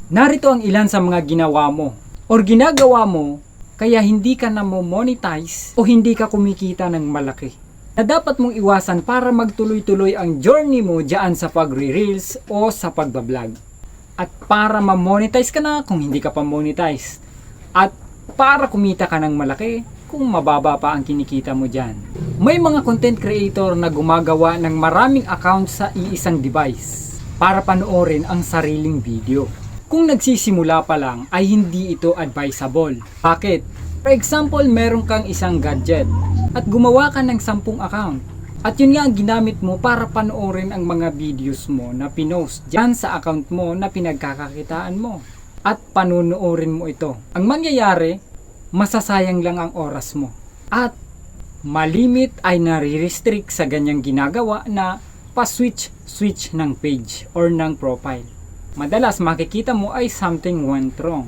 Narito ang ilan sa mga ginawa mo or ginagawa mo kaya hindi ka na monetize o hindi ka kumikita ng malaki. Na dapat mong iwasan para magtuloy-tuloy ang journey mo dyan sa pagre-reels o sa pagbablog. At para ma-monetize ka na kung hindi ka pa monetize. At para kumita ka ng malaki kung mababa pa ang kinikita mo dyan. May mga content creator na gumagawa ng maraming account sa iisang device para panoorin ang sariling video. Kung nagsisimula pa lang ay hindi ito advisable. Bakit? For example, meron kang isang gadget at gumawa ka ng 10 account. At yun nga ang ginamit mo para panoorin ang mga videos mo na pinost dyan sa account mo na pinagkakakitaan mo. At panunuorin mo ito. Ang mangyayari, masasayang lang ang oras mo. At malimit ay nare-restrict sa ganyang ginagawa na pa-switch ng page or ng profile. Madalas makikita mo ay something went wrong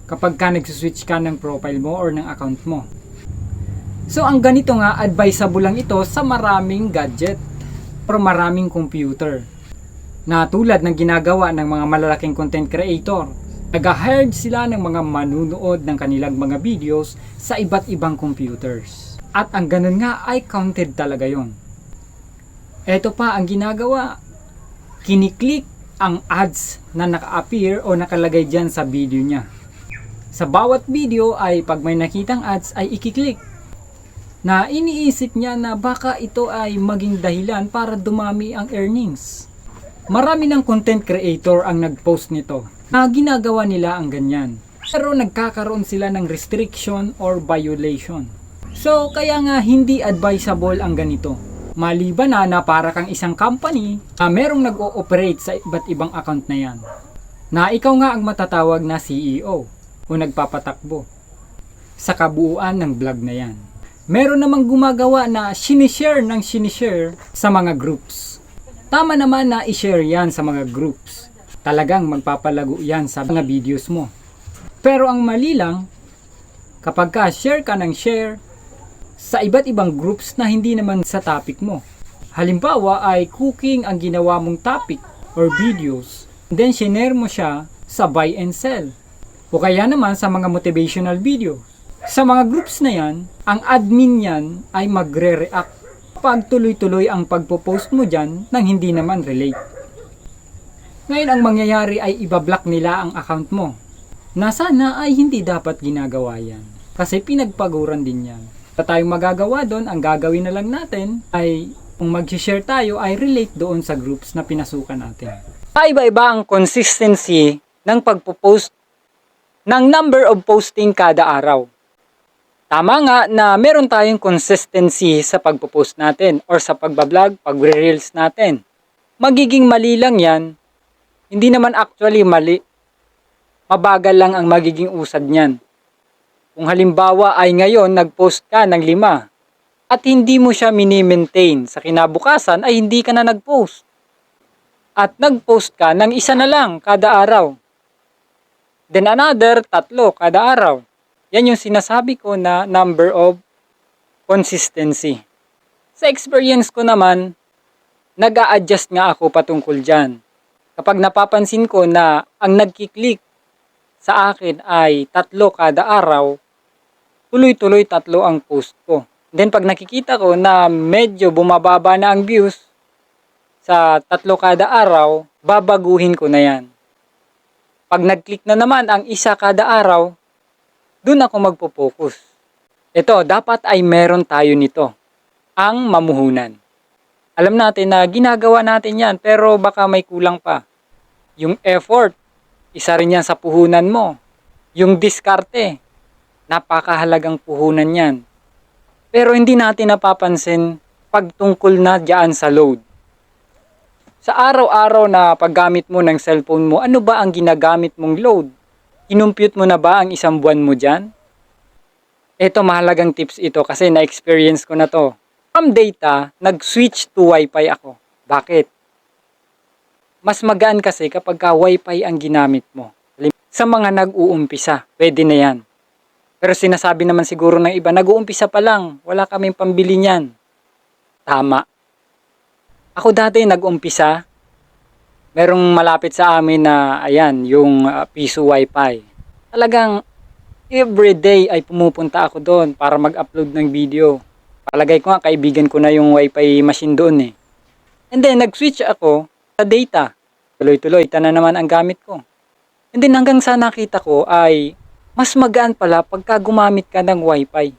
kapag ka nag-switch ka ng profile mo or ng account mo. So ang ganito nga, advisable lang ito sa maraming gadget or maraming computer. Na tulad ng ginagawa ng mga malalaking content creator. Nag-hired sila ng mga manunood ng kanilang mga videos sa iba't ibang computers. At ang ganun nga ay counted talaga yon. Ito pa ang ginagawa. Kiniklik ang ads na naka-appear o nakalagay dyan sa video niya. Sa bawat video ay pag may nakitang ads ay ikiklik. Na iniisip niya na baka ito ay maging dahilan para dumami ang earnings. Marami ng content creator ang nag-post nito na ginagawa nila ang ganyan. Pero nagkakaroon sila ng restriction or violation. So kaya nga hindi advisable ang ganito. Maliban na para kang isang company na merong nag-ooperate sa iba't ibang account na yan. Na ikaw nga ang matatawag na CEO o nagpapatakbo sa kabuuan ng vlog na yan. Meron namang gumagawa na sinishare sa mga groups. Tama naman na i-share yan sa mga groups. Talagang magpapalago yan sa mga videos mo. Pero ang mali lang, kapag ka share ka ng share sa iba't ibang groups na hindi naman sa topic mo. Halimbawa ay cooking ang ginawa mong topic or videos, then share mo siya sa buy and sell. O kaya naman sa mga motivational videos. Sa mga groups na yan, ang admin yan ay magre-react pag tuloy-tuloy ang pagpo-post mo dyan nang hindi naman relate. Ngayon ang mangyayari ay ibablock nila ang account mo. Na sana ay hindi dapat ginagawa yan. Kasi pinagpaguran din yan. Tayong magagawa doon, ang gagawin na lang natin ay kung mag-share tayo ay relate doon sa groups na pinasukan natin. Iba-iba ang consistency ng pagpo-post ng number of posting kada araw. Tama nga na meron tayong consistency sa pagpo-post natin or sa pagbablog, pagre-reels natin. Magiging mali lang yan, hindi naman actually mali. Mabagal lang ang magiging usad niyan. Kung halimbawa ay ngayon nag-post ka ng 5 at hindi mo siya mini-maintain, sa kinabukasan ay hindi ka na nag-post. At nag-post ka ng 1 na lang kada araw. Then another 3 kada araw. Yan yung sinasabi ko na number of consistency. Sa experience ko naman, nag-a-adjust nga ako patungkol dyan. Kapag napapansin ko na ang nagkiklik sa akin ay 3 kada araw, tuloy-tuloy 3 ang post ko. Then pag nakikita ko na medyo bumababa na ang views sa 3 kada araw, babaguhin ko na yan. Pag nag-click na naman ang 1 kada araw, dun ako magpo-focus. Ito, dapat ay meron tayo nito. Ang mamuhunan. Alam natin na ginagawa natin yan, pero baka may kulang pa. Yung effort, isa rin yan sa puhunan mo. Yung diskarte, napakahalagang puhunan yan. Pero hindi natin napapansin pagtungkol na dyan sa load. Sa araw-araw na paggamit mo ng cellphone mo, ano ba ang ginagamit mong load? Kinumpute mo na ba ang 1 buwan mo dyan? Ito mahalagang tips ito kasi na-experience ko na to. From data, nag-switch to Wi-Fi ako. Bakit? Mas magaan kasi kapag ka Wi-Fi ang ginamit mo. Sa mga nag-uumpisa, pwede na yan. Pero sinasabi naman siguro ng iba, nag-uumpisa pa lang, wala kaming pambili niyan. Tama. Ako dati nag-umpisa, Merong malapit sa amin na, ayan, yung Piso Wi-Fi. Talagang everyday ay pumupunta ako doon para mag-upload ng video. Palagay ko nga, kaibigan ko na yung Wi-Fi machine doon eh. And then, nag-switch ako sa data. Tuloy-tuloy, ito na naman ang gamit ko. And then, hanggang sa nakita ko ay mas magaan pala pagka gumamit ka ng Wi-Fi.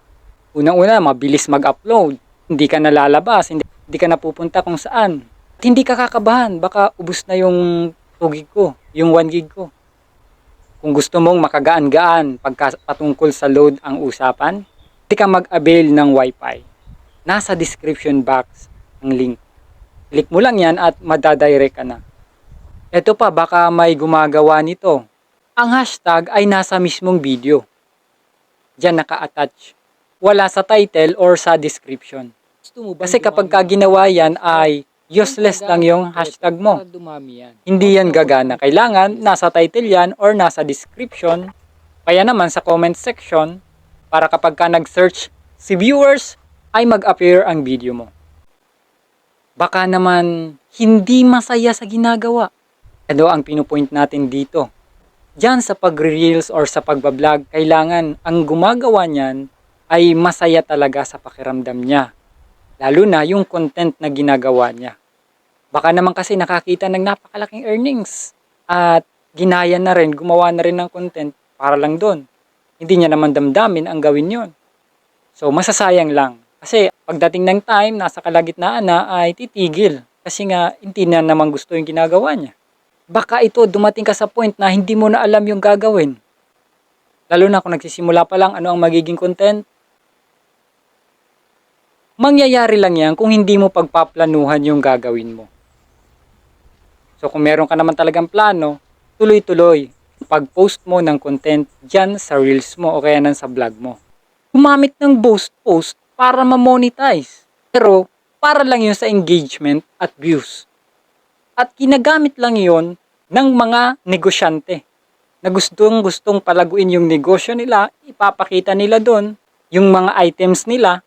Unang-una, mabilis mag-upload. Hindi ka nalalabas, hindi ka napupunta kung saan. At hindi ka kakabahan, baka ubus na yung 2 gig ko, yung 1 gig ko. Kung gusto mong makagaan-gaan pagka patungkol sa load ang usapan, hindi ka mag-avail ng Wi-Fi. Nasa description box ang link. Click mo lang yan at madadirect ka na. Ito pa, baka may gumagawa nito. Ang hashtag ay nasa mismong video. Diyan naka-attach. Wala sa title or sa description. Kasi kapag ginawa yan ay useless lang yung hashtag mo. Hindi yan gagana. Kailangan nasa title yan or nasa description. Kaya naman sa comment section, para kapag ka nag-search si viewers, ay mag-appear ang video mo. Baka naman hindi masaya sa ginagawa. Ano ang pinupoint natin dito? Diyan sa pag-reels or sa pagbablog, kailangan ang gumagawa niyan ay masaya talaga sa pakiramdam niya. Lalo na yung content na ginagawa niya. Baka naman kasi nakakita ng napakalaking earnings at ginaya na rin, gumawa na rin ng content para lang doon. Hindi niya naman damdamin ang gawin yon. So masasayang lang. Kasi pagdating ng time, nasa kalagitnaan na ay titigil. Kasi nga hindi na naman gusto yung ginagawa niya. Baka ito dumating ka sa point na hindi mo na alam yung gagawin. Lalo na kung nagsisimula pa lang ano ang magiging content. Mangyayari lang yan kung hindi mo pagpaplanuhan yung gagawin mo. So kung meron ka naman talagang plano, tuloy-tuloy. Pag-post mo ng content dyan sa reels mo o kaya nan sa vlog mo. Gumamit ng post para ma-monetize. Pero para lang yun sa engagement at views. At ginagamit lang yon ng mga negosyante na gustong palaguin yung negosyo nila, ipapakita nila doon yung mga items nila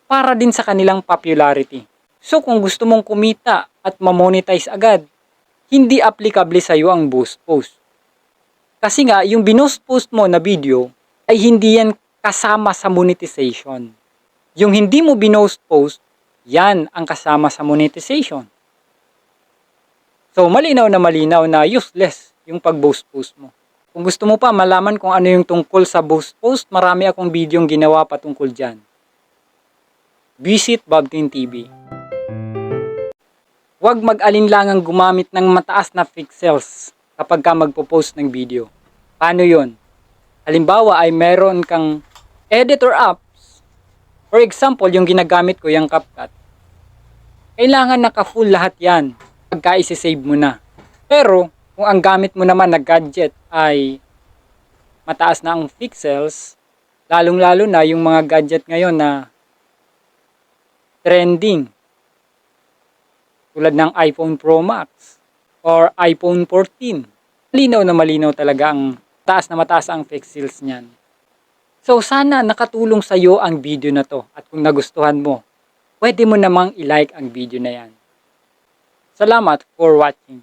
para din sa kanilang popularity. So kung gusto mong kumita at ma-monetize agad, hindi applicable sa iyo ang boost post. Kasi nga, yung binost-post mo na video ay hindi yan kasama sa monetization. Yung hindi mo binost-post, yan ang kasama sa monetization. So, malinaw na useless yung pag-post mo. Kung gusto mo pa malaman kung ano yung tungkol sa post, marami akong videong ginawa patungkol dyan. Visit Bobtin TV. Huwag mag-alinlangang gumamit ng mataas na pixels kapag ka magpo-post ng video. Paano yon? Halimbawa ay meron kang editor apps. For example, yung ginagamit ko, yung CapCut. Kailangan naka-full lahat yan pagka isi-save mo na. Pero, kung ang gamit mo naman na gadget ay mataas na ang pixels, lalong-lalo na yung mga gadget ngayon na trending, tulad ng iPhone Pro Max or iPhone 14. Malinaw talaga ang mataas ang pixels niyan. So sana nakatulong sa iyo ang video na to at kung nagustuhan mo, pwede mo namang i-like ang video na yan. Salamat for watching.